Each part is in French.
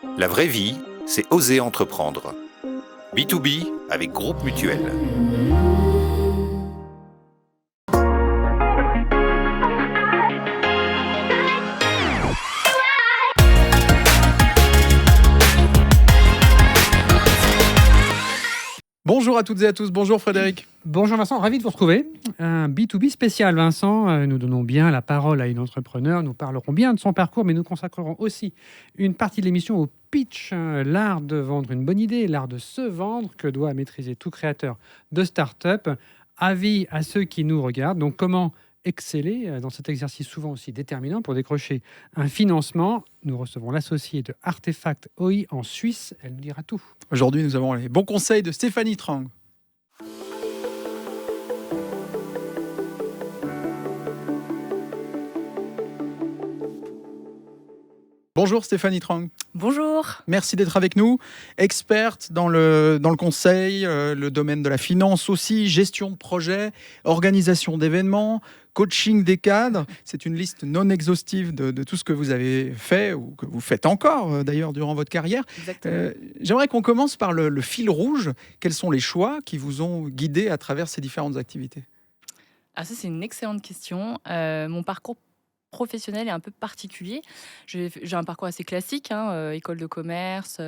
La vraie vie, c'est oser entreprendre. B2B avec Groupe Mutuel. Bonjour à toutes et à tous, bonjour Frédéric. Bonjour Vincent, ravi de vous retrouver. Un B2B spécial Vincent, nous donnons bien la parole à une entrepreneur, nous parlerons bien de son parcours, mais nous consacrerons aussi une partie de l'émission au pitch, l'art de vendre une bonne idée, l'art de se vendre que doit maîtriser tout créateur de start-up. Avis à ceux qui nous regardent, donc comment exceller dans cet exercice souvent aussi déterminant pour décrocher un financement. Nous recevons l'associée de Artefact OI en Suisse, elle nous dira tout. Aujourd'hui, nous avons les bons conseils de Stéphanie Trang. Bonjour Stéphanie Trang. Bonjour. Merci d'être avec nous. Experte dans le conseil, le domaine de la finance aussi, gestion de projet, organisation d'événements, coaching des cadres. C'est une liste non exhaustive de tout ce que vous avez fait ou que vous faites encore d'ailleurs durant votre carrière. J'aimerais qu'on commence par le fil rouge. Quels sont les choix qui vous ont guidé à travers ces différentes activités ? Ah, ça, c'est une excellente question. Mon parcours professionnel est un peu particulier. J'ai un parcours assez classique, école de commerce,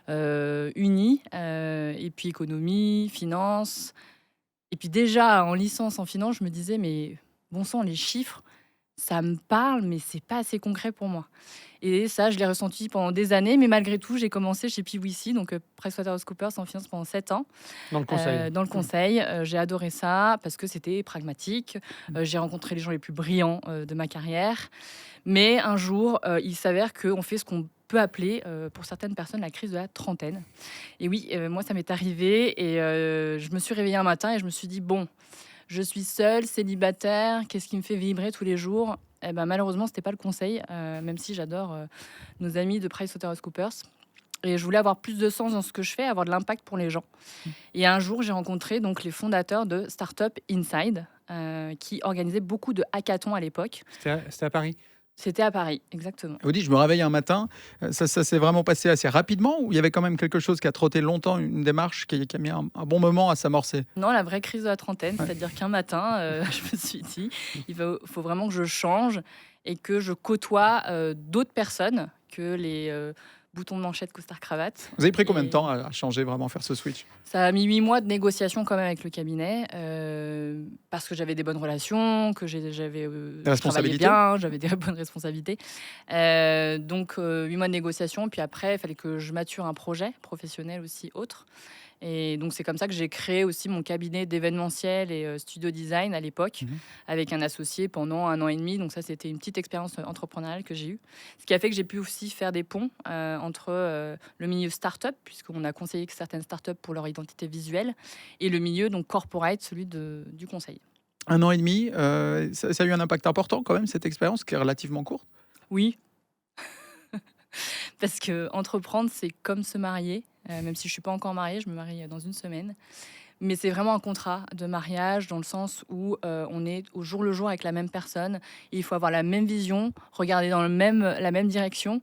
uni, et puis économie, finance. Et puis déjà, en licence en finance, je me disais, mais bon sang, les chiffres, ça me parle, mais c'est pas assez concret pour moi. Et ça, je l'ai ressenti pendant des années, mais malgré tout, j'ai commencé chez PwC, donc PricewaterhouseCoopers en finance pendant 7 ans. Dans le conseil. Dans le conseil, j'ai adoré ça parce que c'était pragmatique. J'ai rencontré les gens les plus brillants de ma carrière. Mais un jour, il s'avère qu'on fait ce qu'on peut appeler, pour certaines personnes, la crise de la trentaine. Et oui, moi, ça m'est arrivé et je me suis réveillée un matin et je me suis dit, bon, je suis seule, célibataire, qu'est-ce qui me fait vibrer tous les jours ? Eh ben, malheureusement, ce n'était pas le conseil, même si j'adore nos amis de PricewaterhouseCoopers. Et je voulais avoir plus de sens dans ce que je fais, avoir de l'impact pour les gens. Et un jour, j'ai rencontré donc, les fondateurs de Startup Inside, qui organisaient beaucoup de hackathons à l'époque. C'était à Paris. C'était à Paris, exactement. Vous dites, je me réveille un matin, ça s'est vraiment passé assez rapidement ou il y avait quand même quelque chose qui a trotté longtemps, une démarche qui a mis un bon moment à s'amorcer ? Non, la vraie crise de la trentaine, c'est-à-dire qu'un matin, je me suis dit, il faut vraiment que je change et que je côtoie d'autres personnes que les boutons de manchette, costard, cravate. Vous avez pris combien de temps à changer, vraiment faire ce switch ? Ça a mis 8 mois de négociation quand même avec le cabinet, parce que j'avais des bonnes relations, que j'avais responsabilités. bien, j'avais des bonnes responsabilités. Donc 8 mois de négociation, puis après, il fallait que je mature un projet professionnel aussi autre. Et donc c'est comme ça que j'ai créé aussi mon cabinet d'événementiel et studio design à l'époque, avec un associé pendant 1 an et demi. Donc ça, c'était une petite expérience entrepreneuriale que j'ai eue. Ce qui a fait que j'ai pu aussi faire des ponts entre le milieu start-up, puisqu'on a conseillé certaines start-up pour leur identité visuelle, et le milieu donc corporate, celui du conseil. 1 an et demi, ça a eu un impact important quand même, cette expérience qui est relativement courte ? Oui. Parce que entreprendre, c'est comme se marier. Même si je ne suis pas encore mariée, je me marie dans 1 semaine. Mais c'est vraiment un contrat de mariage dans le sens où on est au jour le jour avec la même personne. Et il faut avoir la même vision, regarder dans la même direction.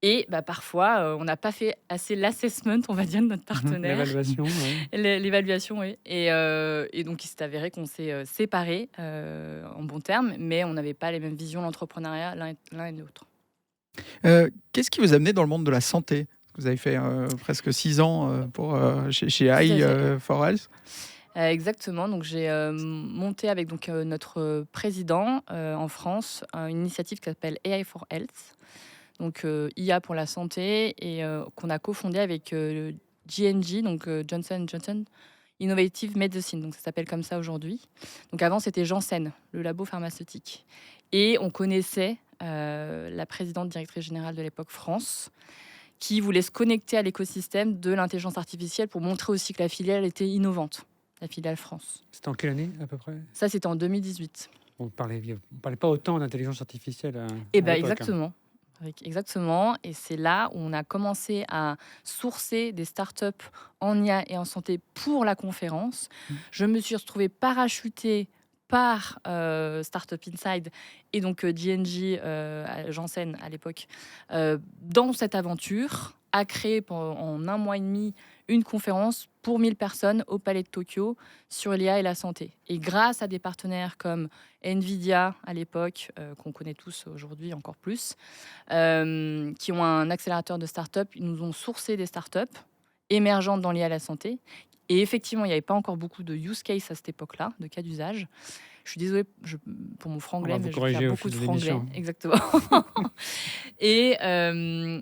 Et parfois, on n'a pas fait assez l'assessment, on va dire, de notre partenaire. L'évaluation, oui. L'évaluation, oui. Et donc, il s'est avéré qu'on s'est séparés en bons termes, mais on n'avait pas les mêmes visions de l'entrepreneuriat l'un et l'autre. Qu'est-ce qui vous a amené dans le monde de la santé ? Vous avez fait presque 6 ans chez AI4Health. Exactement. Donc, j'ai monté avec notre président en France une initiative qui s'appelle AI4Health. Donc, IA pour la santé, et qu'on a cofondé avec J&J, donc Johnson & Johnson Innovative Medicine. Donc, ça s'appelle comme ça aujourd'hui. Donc, avant, c'était Janssen, le labo pharmaceutique. Et on connaissait la présidente directrice générale de l'époque France, qui voulait se connecter à l'écosystème de l'intelligence artificielle pour montrer aussi que la filiale était innovante, la filiale France. C'était en quelle année à peu près ? Ça, c'était en 2018. On ne parlait pas autant d'intelligence artificielle à l'époque, exactement. Exactement. Et c'est là où on a commencé à sourcer des startups en IA et en santé pour la conférence. Je me suis retrouvée parachutée par Startup Inside et donc J&J Janssen à l'époque dans cette aventure, a créé en 1 mois et demi une conférence pour 1000 personnes au Palais de Tokyo sur l'IA et la santé. Et grâce à des partenaires comme Nvidia à l'époque, qu'on connaît tous aujourd'hui encore plus, qui ont un accélérateur de start-up, ils nous ont sourcé des start-up émergentes dans l'IA et la santé. Et effectivement, il n'y avait pas encore beaucoup de use case à cette époque-là, de cas d'usage. Je suis désolée pour mon franglais, mais je vais faire beaucoup de franglais. Exactement. Et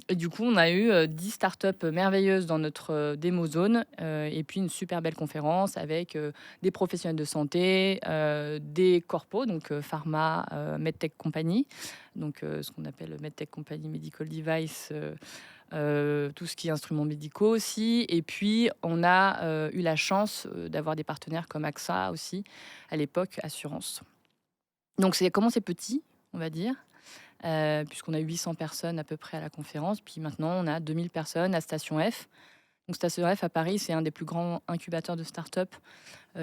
du coup, on a eu 10 startups merveilleuses dans notre démo zone et puis une super belle conférence avec des professionnels de santé, des corpos, donc pharma, medtech company, donc ce qu'on appelle medtech company, medical device, tout ce qui est instruments médicaux aussi. Et puis, on a eu la chance d'avoir des partenaires comme AXA aussi, à l'époque, Assurance. Donc, c'est commencé petit, on va dire, puisqu'on a 800 personnes à peu près à la conférence. Puis maintenant, on a 2000 personnes à Station F. Donc, Station F à Paris, c'est un des plus grands incubateurs de start-up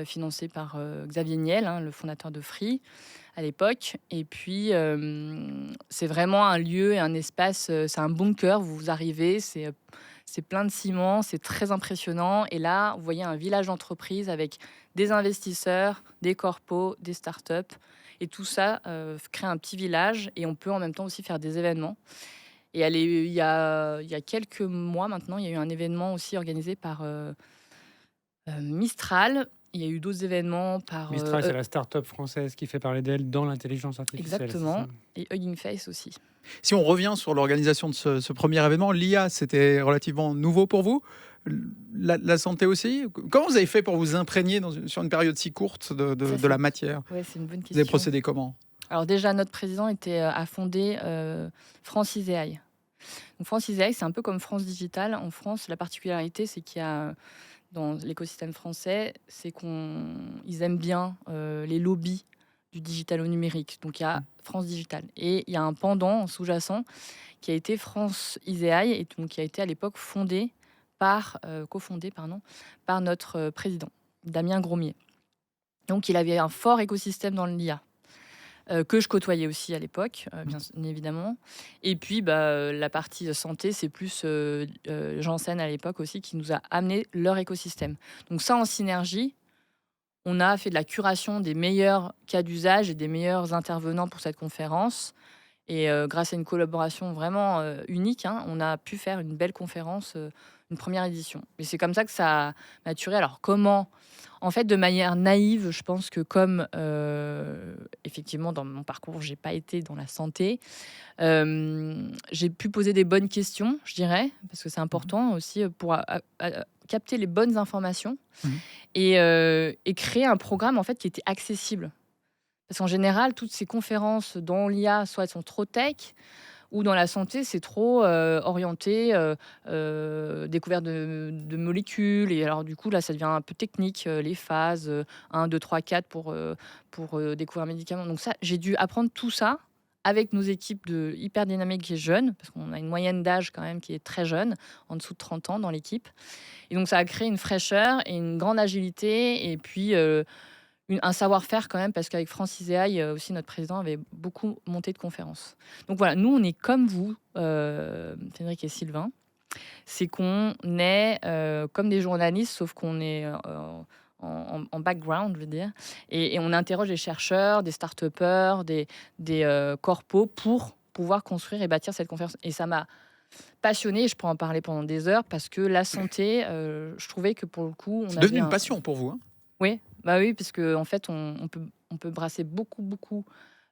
financé par Xavier Niel, le fondateur de Free à l'époque. Et puis, c'est vraiment un lieu et un espace, c'est un bunker, vous arrivez, c'est plein de ciment, c'est très impressionnant. Et là, vous voyez un village d'entreprise avec des investisseurs, des corpos, des startups. Et tout ça crée un petit village et on peut en même temps aussi faire des événements. Et il y a quelques mois maintenant, il y a eu un événement aussi organisé par Mistral. Il y a eu d'autres événements par... Mistral, c'est la start-up française qui fait parler d'elle dans l'intelligence artificielle. Exactement. Et Hugging Face aussi. Si on revient sur l'organisation de ce premier événement, l'IA, c'était relativement nouveau pour vous. La santé aussi. Comment vous avez fait pour vous imprégner sur une période si courte de la matière? Ouais, c'est une bonne question. Vous avez procédé comment? Alors déjà, notre président a fondé France ISEAI. Donc France ISEAI, c'est un peu comme France Digital. En France, la particularité, c'est qu'il y a... dans l'écosystème français, c'est qu'ils aiment bien les lobbies du digital au numérique. Donc, il y a France Digital. Et il y a un pendant sous-jacent qui a été France ISEAI, et donc qui a été à l'époque cofondé par notre président, Damien Grosmier. Donc, il avait un fort écosystème dans l'IA. Que je côtoyais aussi à l'époque, bien évidemment. Et puis, la partie santé, c'est plus Janssen à l'époque aussi qui nous a amené leur écosystème. Donc ça, en synergie, on a fait de la curation des meilleurs cas d'usage et des meilleurs intervenants pour cette conférence. Et grâce à une collaboration vraiment unique, on a pu faire une belle conférence, une première édition. Et c'est comme ça que ça a maturé. Alors comment ? En fait, de manière naïve, je pense que comme effectivement dans mon parcours, j'ai pas été dans la santé, j'ai pu poser des bonnes questions, je dirais, parce que c'est important aussi pour capter les bonnes informations et créer un programme en fait qui était accessible. Parce qu'en général, toutes ces conférences dans l'IA, soit elles sont trop tech, ou dans la santé, c'est trop orienté découverte de molécules. Et alors, du coup, là, ça devient un peu technique, les phases 1, 2, 3, 4 pour découvrir un médicament. Donc ça, j'ai dû apprendre tout ça avec nos équipes de hyper dynamiques et jeunes, parce qu'on a une moyenne d'âge quand même qui est très jeune, en dessous de 30 ans dans l'équipe. Et donc, ça a créé une fraîcheur et une grande agilité. Et puis... un savoir-faire quand même, parce qu'avec France ISEAI aussi, notre président avait beaucoup monté de conférences. Donc voilà, nous, on est comme vous, Frédéric et Sylvain. C'est qu'on est comme des journalistes, sauf qu'on est en background, je veux dire. Et on interroge des chercheurs, des start-upers, des corpos pour pouvoir construire et bâtir cette conférence. Et ça m'a passionnée, je pourrais en parler pendant des heures, parce que la santé, je trouvais que pour le coup... C'est devenu une passion pour vous, Oui, oui, parce qu'en fait, on peut brasser beaucoup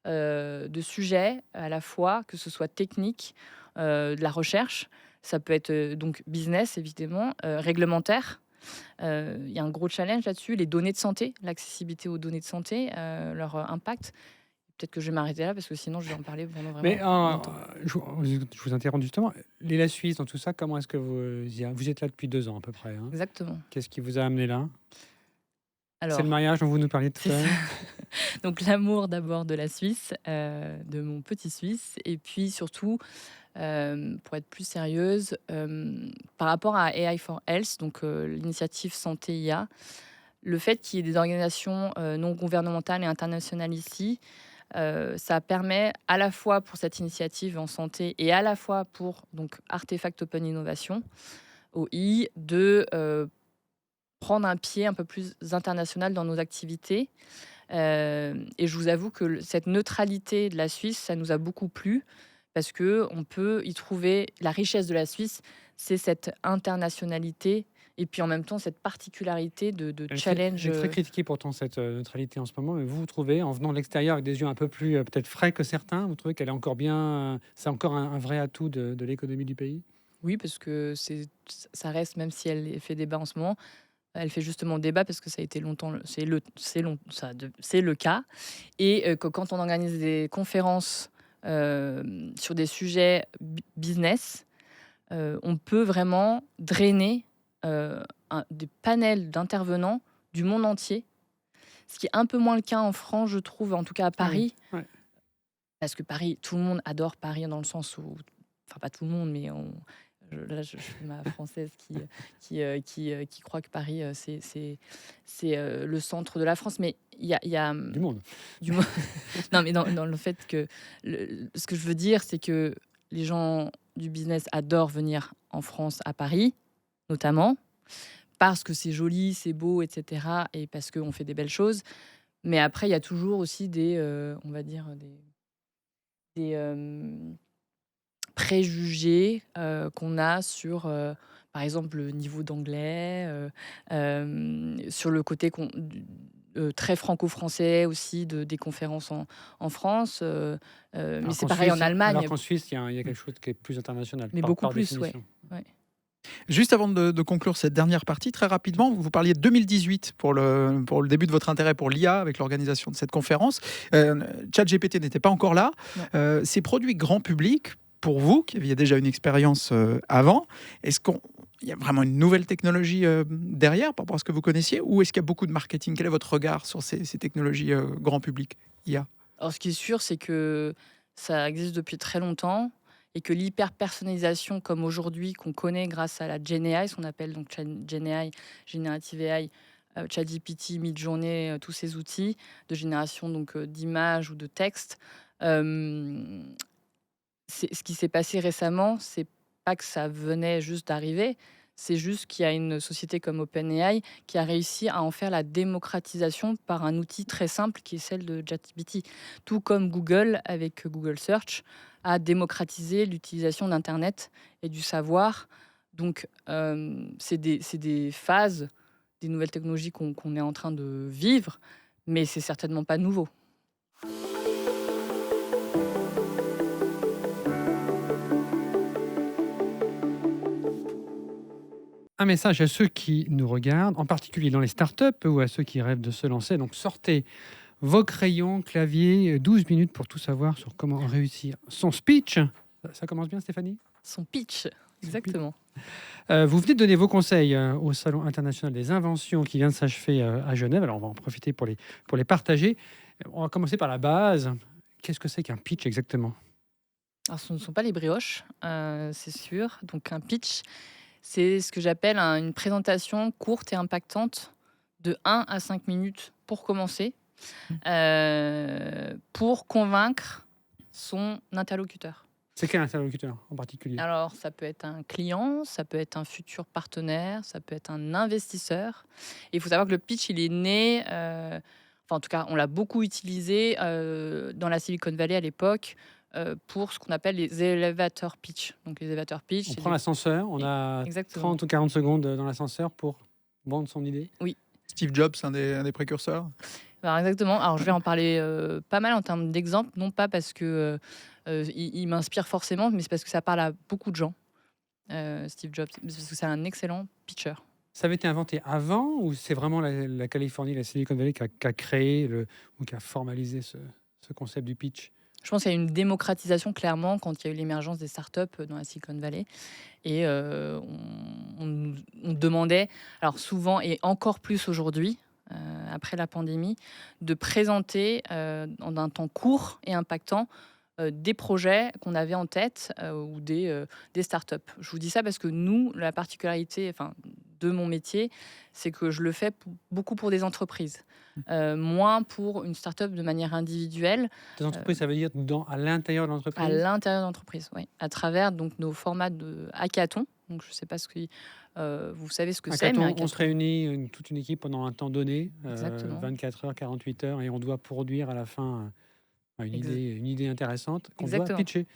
de sujets à la fois, que ce soit technique, de la recherche, ça peut être donc business, évidemment, réglementaire. Il y a un gros challenge là-dessus, les données de santé, l'accessibilité aux données de santé, leur impact. Peut-être que je vais m'arrêter là, parce que sinon, je vais en parler pendant vraiment longtemps. Je vous interromps justement. La Suisse, dans tout ça, comment est-ce que vous êtes là depuis 2 ans à peu près, Exactement. Qu'est-ce qui vous a amené là? Alors, c'est le mariage dont vous nous parliez tout à l'heure. Donc l'amour d'abord de la Suisse, de mon petit Suisse, et puis surtout, pour être plus sérieuse, par rapport à AI for Health, donc l'initiative santé IA, le fait qu'il y ait des organisations non gouvernementales et internationales ici, ça permet à la fois pour cette initiative en santé et à la fois pour donc Artefact Open Innovation, OI, de prendre un pied un peu plus international dans nos activités. Et je vous avoue que cette neutralité de la Suisse, ça nous a beaucoup plu parce qu'on peut y trouver la richesse de la Suisse, c'est cette internationalité et puis en même temps cette particularité de challenge. Elle est très critiquée pourtant, cette neutralité en ce moment. Mais vous trouvez, en venant de l'extérieur avec des yeux un peu plus peut-être frais que certains, vous trouvez qu'elle est encore bien, c'est encore un vrai atout de l'économie du pays? Oui, parce que ça reste, même si elle fait débat en ce moment, elle fait justement débat parce que ça a été longtemps, c'est le cas. Et que quand on organise des conférences sur des sujets business, on peut vraiment drainer des panels d'intervenants du monde entier. Ce qui est un peu moins le cas en France, je trouve, en tout cas à Paris. Ah oui, ouais. Parce que Paris, tout le monde adore Paris dans le sens où, enfin pas tout le monde, mais là je suis ma française qui croit que Paris c'est le centre de la France. Mais il y a Du monde. du mo- non, mais dans le fait que ce que je veux dire, c'est que les gens du business adorent venir en France, à Paris, notamment, parce que c'est joli, c'est beau, etc. Et parce qu'on fait des belles choses. Mais après, il y a toujours aussi on va dire, des préjugés qu'on a sur, par exemple, le niveau d'anglais, sur le côté très franco-français aussi des conférences en France. Mais c'est pareil en Allemagne. Alors qu'en Suisse, il y a quelque chose qui est plus international. Mais beaucoup plus, ouais. Juste avant de conclure cette dernière partie, très rapidement, vous parliez de 2018 pour le début de votre intérêt pour l'IA avec l'organisation de cette conférence. ChatGPT n'était pas encore là. Ces produits grand public, pour vous, qui aviez déjà une expérience avant, est-ce qu'il y a vraiment une nouvelle technologie derrière par rapport à ce que vous connaissiez, ou est-ce qu'il y a beaucoup de marketing? Quel est votre regard sur ces technologies grand public IA? Alors, ce qui est sûr, c'est que ça existe depuis très longtemps et que l'hyper-personnalisation, comme aujourd'hui, qu'on connaît grâce à la GenAI, ce qu'on appelle donc GenAI, Generative AI, ChatGPT, Midjourney, tous ces outils de génération donc d'images ou de textes, ce qui s'est passé récemment, c'est pas que ça venait juste d'arriver, c'est juste qu'il y a une société comme OpenAI qui a réussi à en faire la démocratisation par un outil très simple qui est celle de ChatGPT. Tout comme Google, avec Google Search, a démocratisé l'utilisation d'Internet et du savoir. Donc, c'est des phases, des nouvelles technologies qu'on est en train de vivre, mais c'est certainement pas nouveau. Un message à ceux qui nous regardent, en particulier dans les startups ou à ceux qui rêvent de se lancer. Donc sortez vos crayons, clavier, 12 minutes pour tout savoir sur comment réussir son speech. Ça commence bien, Stéphanie? Son pitch, exactement. Vous venez de donner vos conseils au Salon international des inventions qui vient de s'achever à Genève. Alors on va en profiter pour les partager. On va commencer par la base. Qu'est-ce que c'est qu'un pitch exactement? Alors, ce ne sont pas les brioches, c'est sûr. Donc un pitch, c'est ce que j'appelle une présentation courte et impactante de 1 à 5 minutes pour commencer, pour convaincre son interlocuteur. C'est quel interlocuteur en particulier? Alors, ça peut être un client, ça peut être un futur partenaire, ça peut être un investisseur. Et il faut savoir que le pitch, il est né, enfin en tout cas, on l'a beaucoup utilisé dans la Silicon Valley à l'époque, pour ce qu'on appelle les elevator pitch. Donc les elevator pitch, On c'est prend l'ascenseur, on a Exactement. 30 ou 40 secondes dans l'ascenseur pour vendre son idée. Steve Jobs, un des précurseurs. Alors exactement. Alors je vais en parler pas mal en termes d'exemples, non pas parce que il m'inspire forcément, mais c'est parce que ça parle à beaucoup de gens. Steve Jobs, parce que c'est un excellent pitcher. Ça avait été inventé avant ou c'est vraiment la Californie, la Silicon Valley qui a créé ou qui a formalisé ce concept du pitch? Je pense qu'il y a une démocratisation clairement quand il y a eu l'émergence des startups dans la Silicon Valley. Et on nous demandait, alors souvent et encore plus aujourd'hui, après la pandémie, de présenter en un temps court et impactant des projets qu'on avait en tête ou des startups. Je vous dis ça parce que nous, la particularité de mon métier, c'est que je le fais beaucoup pour des entreprises, moins pour une start-up de manière individuelle. Des entreprises, ça veut dire à l'intérieur de l'entreprise. À l'intérieur de l'entreprise, oui, à travers donc nos formats de hackathon. Donc je ne sais pas vous savez ce que c'est. Hackathon, Mais hackathon, on se réunit toute une équipe pendant un temps donné, Exactement. 24 heures, 48 heures, et on doit produire à la fin une idée intéressante qu'on doit Exactement. pitcher.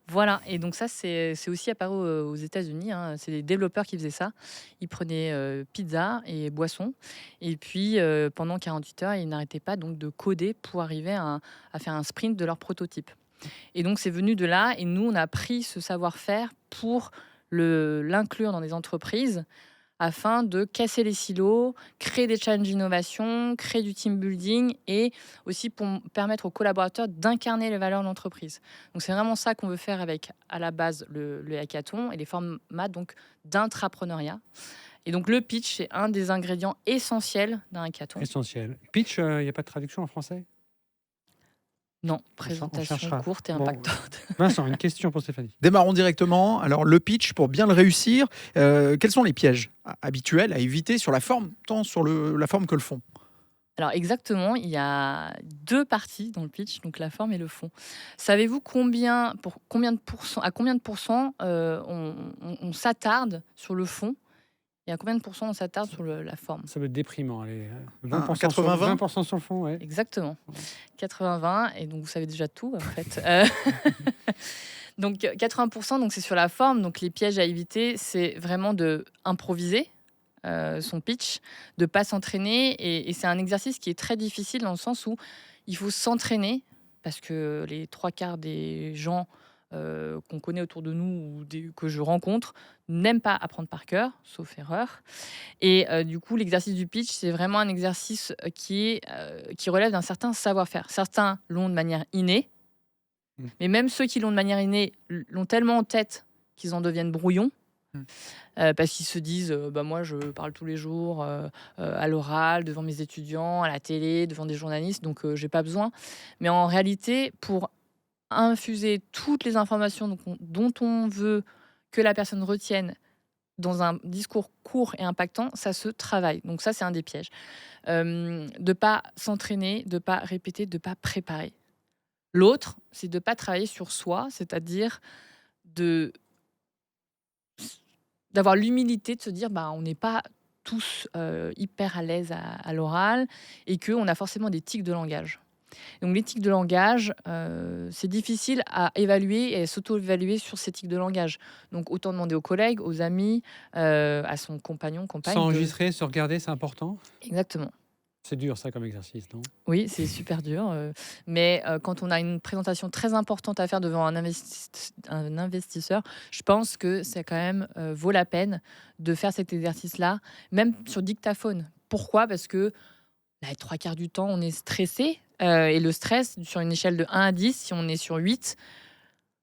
Voilà, et donc ça, c'est aussi apparu aux États-Unis. C'est des développeurs qui faisaient ça. Ils prenaient pizza et boisson, et puis pendant 48 heures, ils n'arrêtaient pas donc de coder pour arriver à faire un sprint de leur prototype. Et donc c'est venu de là, et nous, on a pris ce savoir-faire pour l'inclure dans des entreprises afin de casser les silos, créer des challenges d'innovation, créer du team building et aussi pour permettre aux collaborateurs d'incarner les valeurs de l'entreprise. Donc c'est vraiment ça qu'on veut faire avec à la base le hackathon et les formats donc d'intrapreneuriat. Et donc le pitch, c'est un des ingrédients essentiels d'un hackathon. Essentiel. Pitch, il n'y a pas de traduction en français? Non, on présentation cherchera. courte et Bon. impactante. Vincent, une question pour Stéphanie. Démarrons directement. Alors, le pitch, pour bien le réussir, quels sont les pièges habituels à éviter sur la forme, tant sur la forme que le fond? Alors exactement, il y a 2 parties dans le pitch, donc la forme et le fond. Savez-vous à combien de pourcents on s'attarde sur le fond et à combien de pourcents on s'attarde sur la forme? Ça va être déprimant. Allez, 20%, 80-20? 20% sur le fond, ouais. Exactement. 80-20, et donc vous savez déjà tout en fait. Donc 80%, donc c'est sur la forme. Donc les pièges à éviter, c'est vraiment de improviser son pitch, de pas s'entraîner, et c'est un exercice qui est très difficile dans le sens où il faut s'entraîner parce que les 3/4 des gens qu'on connaît autour de nous ou que je rencontre n'aiment pas apprendre par cœur, sauf erreur. Et du coup, l'exercice du pitch, c'est vraiment un exercice qui relève d'un certain savoir-faire. Certains l'ont de manière innée, mais même ceux qui l'ont de manière innée l'ont tellement en tête qu'ils en deviennent brouillons. Parce qu'ils se disent moi je parle tous les jours à l'oral, devant mes étudiants, à la télé, devant des journalistes, donc j'ai pas besoin. Mais en réalité, pour infuser toutes les informations dont on veut que la personne retienne dans un discours court et impactant, ça se travaille. Donc ça, c'est un des pièges. De pas s'entraîner, de pas répéter, de pas préparer. L'autre, c'est de pas travailler sur soi, c'est-à-dire d'avoir l'humilité de se dire on n'est pas tous hyper à l'aise à l'oral et qu'on a forcément des tics de langage. Donc les tics de langage, c'est difficile à évaluer et à s'auto-évaluer sur ces tics de langage. Donc autant demander aux collègues, aux amis, à son compagnon, compagne. S'enregistrer, se regarder, c'est important. Exactement. C'est dur ça comme exercice, non? Oui, c'est super dur. Mais quand on a une présentation très importante à faire devant un investisseur, je pense que ça quand même vaut la peine de faire cet exercice-là, même sur dictaphone. Pourquoi? Parce que les 3/4 du temps, on est stressé. Et le stress, sur une échelle de 1 à 10, si on est sur 8,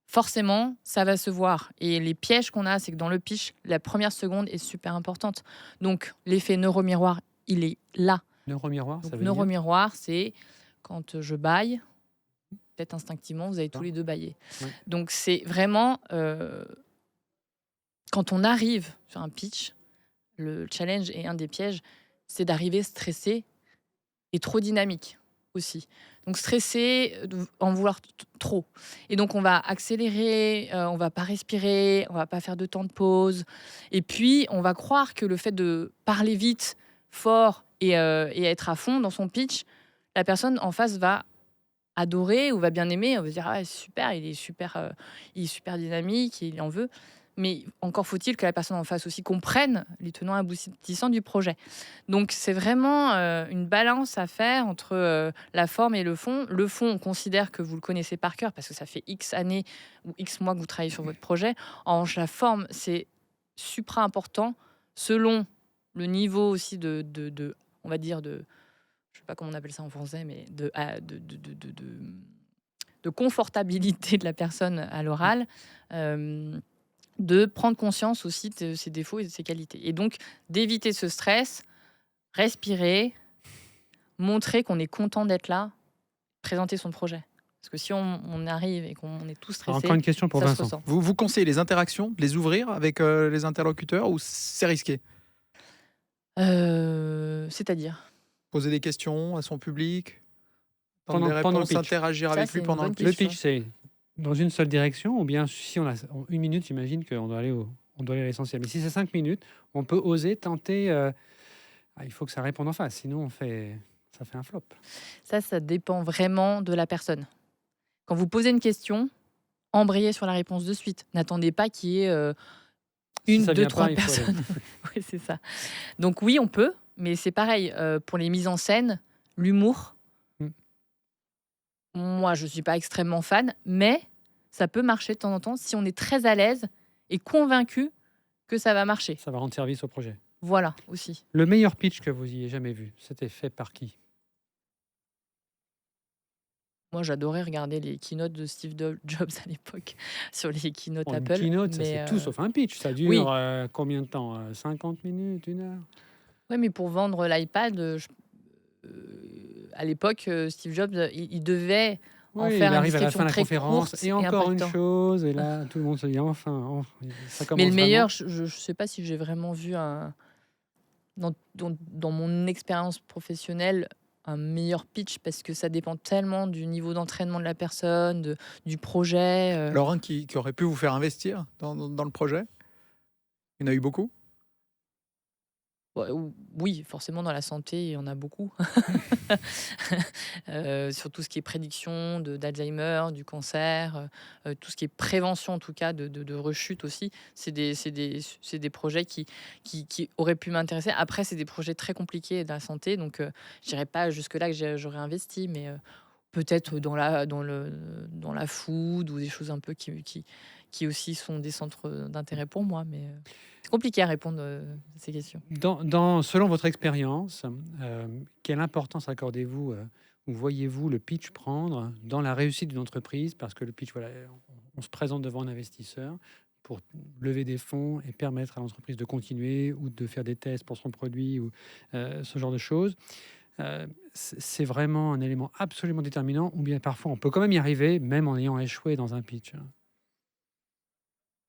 forcément, ça va se voir. Et les pièges qu'on a, c'est que dans le pitch, la première seconde est super importante. Donc, l'effet neuromiroir, il est là. Neuromiroir, Donc, ça veut dire neuromiroir, c'est quand je bâille, peut-être instinctivement, vous avez tous les deux bâillé. Ouais. Donc, c'est vraiment... quand on arrive sur un pitch, le challenge et un des pièges, c'est d'arriver stressé et trop dynamique aussi. Donc stressé, en vouloir trop. Et donc on va accélérer, on va pas respirer, on va pas faire de temps de pause. Et puis on va croire que le fait de parler vite, fort et être à fond dans son pitch, la personne en face va adorer ou va bien aimer. On va dire super, il est super dynamique, il en veut. Mais encore faut-il que la personne en face aussi comprenne les tenants aboutissants du projet. Donc c'est vraiment une balance à faire entre la forme et le fond. Le fond, on considère que vous le connaissez par cœur parce que ça fait X années ou X mois que vous travaillez sur votre projet. En revanche, la forme, c'est supra important selon le niveau aussi on va dire je sais pas comment on appelle ça en français, mais de confortabilité de la personne à l'oral. De prendre conscience aussi de ses défauts et de ses qualités. Et donc, d'éviter ce stress, respirer, montrer qu'on est content d'être là, présenter son projet. Parce que si on arrive et qu'on est tous stressés, encore une question pour ça se Vincent. ressent. Vous conseillez les interactions, de les ouvrir avec les interlocuteurs, ou c'est risqué? C'est-à-dire? Poser des questions à son public, prendre des Pendant le réponses, pitch. interagir Ça, avec c'est lui une pendant le bonne pitch. Le question. pitch, c'est dans une seule direction, ou bien si on a en 1 minute, j'imagine qu'on doit on doit aller à l'essentiel. Mais si c'est 5 minutes, on peut oser tenter. Il faut que ça réponde en face, sinon ça fait un flop. Ça dépend vraiment de la personne. Quand vous posez une question, embrayez sur la réponse de suite. N'attendez pas qu'il y ait Si une, ça deux, vient trois pas, il faut aller. personnes. Oui, c'est ça. Donc oui, on peut, mais c'est pareil. Pour les mises en scène, l'humour, Mm. moi, je ne suis pas extrêmement fan, mais ça peut marcher de temps en temps si on est très à l'aise et convaincu que ça va marcher. Ça va rendre service au projet. Voilà, aussi. Le meilleur pitch que vous ayez jamais vu, c'était fait par qui? Moi, j'adorais regarder les keynotes de Steve Jobs à l'époque sur les keynotes Bon, une Apple. keynote, ça, mais, c'est tout sauf un pitch. Ça dure oui. Combien de temps? 50 minutes, 1 heure? Ouais, mais pour vendre l'iPad, à l'époque, Steve Jobs, il devait en Oui, faire il une arrive à la description fin de la très conférence. courte Et encore une impactante. chose, et là, tout le monde se dit enfin, ça commence Mais le meilleur, vraiment. je ne sais pas si j'ai vraiment vu dans mon expérience professionnelle un meilleur pitch, parce que ça dépend tellement du niveau d'entraînement de la personne, du projet. Alors un qui aurait pu vous faire investir dans le projet? Il y en a eu beaucoup? Ouais, oui, forcément, dans la santé, il y en a beaucoup. Sur tout ce qui est prédiction d'Alzheimer, du cancer, tout ce qui est prévention, en tout cas, de rechute aussi. C'est des projets qui auraient pu m'intéresser. Après, c'est des projets très compliqués dans la santé, donc je dirais pas jusque-là que j'aurais investi, mais peut-être dans la food ou des choses un peu qui aussi sont des centres d'intérêt pour moi. Mais c'est compliqué à répondre à ces questions. Selon votre expérience, quelle importance accordez-vous ou voyez-vous le pitch prendre dans la réussite d'une entreprise? Parce que le pitch, voilà, on se présente devant un investisseur pour lever des fonds et permettre à l'entreprise de continuer ou de faire des tests pour son produit ou ce genre de choses. C'est vraiment un élément absolument déterminant, ou bien parfois on peut quand même y arriver, même en ayant échoué dans un pitch.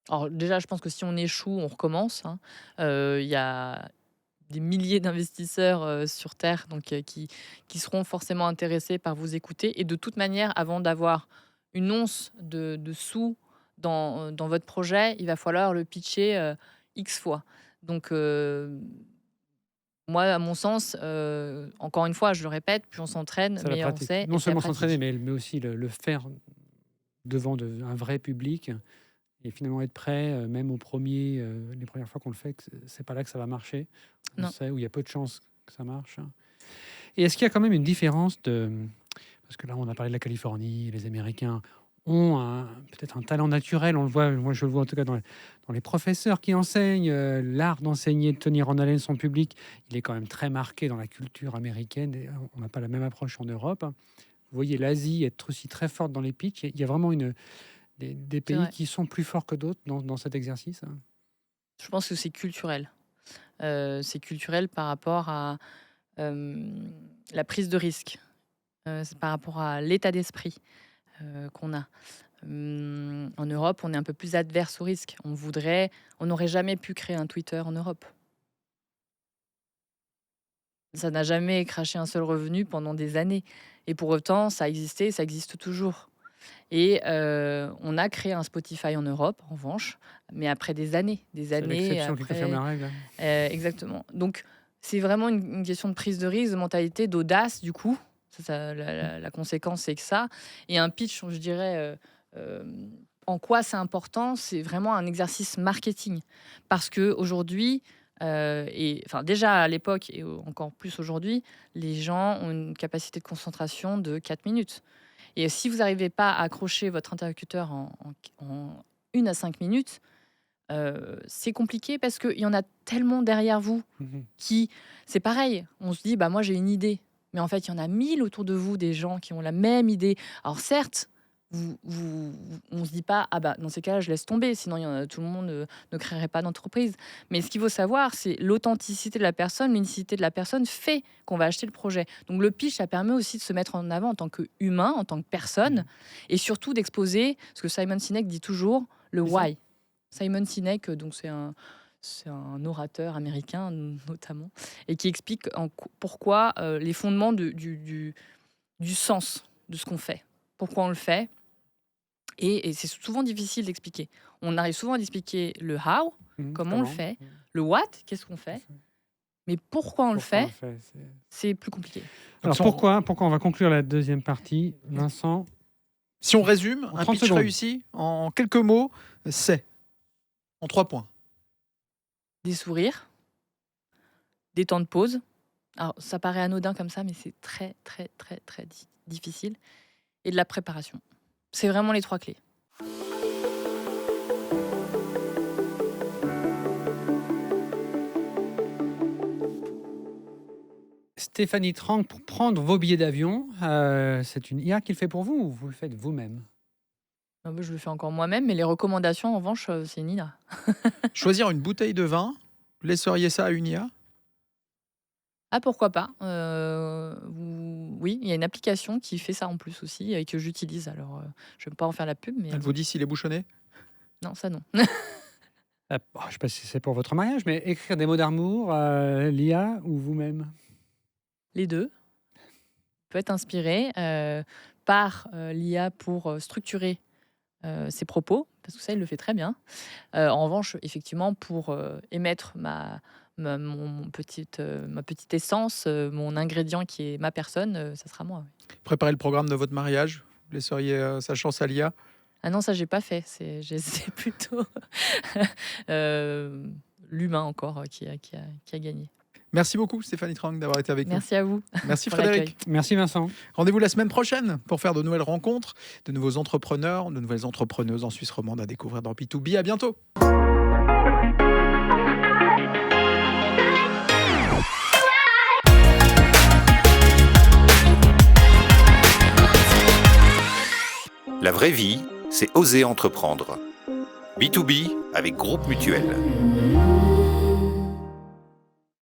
Alors déjà, je pense que si on échoue, on recommence, hein. Il y a des milliers d'investisseurs sur Terre, donc qui seront forcément intéressés par vous écouter. Et de toute manière, avant d'avoir une once de sous dans votre projet, il va falloir le pitcher X fois. Donc, moi, à mon sens, encore une fois, je le répète, plus on s'entraîne, C'est la meilleur on pratique. sait. Non et c'est la seulement s'entraîner, pratique. mais aussi le faire devant un vrai public et finalement être prêt, même les premières fois qu'on le fait, que c'est pas là que ça va marcher. On Non. sait où il y a peu de chances que ça marche. Et est-ce qu'il y a quand même une différence parce que là, on a parlé de la Californie, les Américains ont peut-être un talent naturel, on le voit, moi je le vois en tout cas dans les professeurs qui enseignent, l'art d'enseigner, de tenir en haleine son public, il est quand même très marqué dans la culture américaine, et on n'a pas la même approche en Europe. Vous voyez l'Asie être aussi très forte dans les pitchs, il y a vraiment des pays vrai. qui sont plus forts que d'autres dans cet exercice. Je pense que c'est culturel. C'est culturel par rapport à la prise de risque. C'est par rapport à l'état d'esprit qu'on a. En Europe, on est un peu plus adverse au risque. On n'aurait jamais pu créer un Twitter en Europe. Ça n'a jamais craché un seul revenu pendant des années. Et pour autant, ça a existé, ça existe toujours. Et on a créé un Spotify en Europe, en revanche, mais après des années. C'est l'exception qui confirme la règle. Exactement. Donc, c'est vraiment une question de prise de risque, de mentalité, d'audace, du coup. La conséquence, c'est que ça. Et un pitch, je dirais, en quoi c'est important, c'est vraiment un exercice marketing. Parce qu'aujourd'hui, déjà à l'époque, et encore plus aujourd'hui, les gens ont une capacité de concentration de 4 minutes. Et si vous n'arrivez pas à accrocher votre interlocuteur en 1 à 5 minutes, c'est compliqué parce qu'il y en a tellement derrière vous qui... C'est pareil, on se dit, moi j'ai une idée. Mais en fait, il y en a 1000 autour de vous, des gens qui ont la même idée. Alors certes, on ne se dit pas, dans ces cas-là, je laisse tomber, sinon tout le monde ne créerait pas d'entreprise. Mais ce qu'il faut savoir, c'est l'authenticité de la personne, l'unicité de la personne fait qu'on va acheter le projet. Donc le pitch, ça permet aussi de se mettre en avant en tant qu'humain, en tant que personne, et surtout d'exposer ce que Simon Sinek dit toujours, le why. Simon Sinek, donc c'est C'est un orateur américain notamment, et qui explique pourquoi les fondements du sens de ce qu'on fait. Pourquoi on le fait. Et c'est souvent difficile d'expliquer. On arrive souvent à expliquer le how, comment on le fait, le what, qu'est-ce qu'on fait. Mais pourquoi on le fait, c'est plus compliqué. Alors pourquoi on va conclure la deuxième partie, Vincent? Si on résume, En un 30 pitch secondes. réussi, en quelques mots, c'est, en 3 points. Des sourires, des temps de pause. Alors ça paraît anodin comme ça, mais c'est très très très très difficile. Et de la préparation. C'est vraiment les 3 clés. Stéphanie Trang, pour prendre vos billets d'avion, c'est une IA qui le fait pour vous ou vous le faites vous-même? Je le fais encore moi-même, mais les recommandations, en revanche, c'est une IA. Choisir une bouteille de vin, laisseriez ça à une IA? Ah, pourquoi pas. Oui, il y a une application qui fait ça en plus aussi et que j'utilise. Alors, je ne vais pas en faire la pub, mais Elle vous dit s'il est bouchonné? non, ça non. Je ne sais pas si c'est pour votre mariage, mais écrire des mots d'amour, l'IA ou vous-même? Les deux. Peut être inspiré par l'IA pour structurer ses propos, parce que ça, il le fait très bien. En revanche, effectivement, pour émettre ma petite essence, mon ingrédient qui est ma personne, ça sera moi. Oui. Préparer le programme de votre mariage, vous laisseriez sa chance à l'IA? Ah non, ça, j'ai pas fait. C'est plutôt l'humain encore qui a gagné. Merci beaucoup Stéphanie Trang d'avoir été avec Merci à vous. nous. Merci pour Frédéric. l'accueil. Merci Vincent. Rendez-vous la semaine prochaine pour faire de nouvelles rencontres, de nouveaux entrepreneurs, de nouvelles entrepreneuses en Suisse romande à découvrir dans B2B. À bientôt. La vraie vie, c'est oser entreprendre. B2B avec Groupe Mutuel.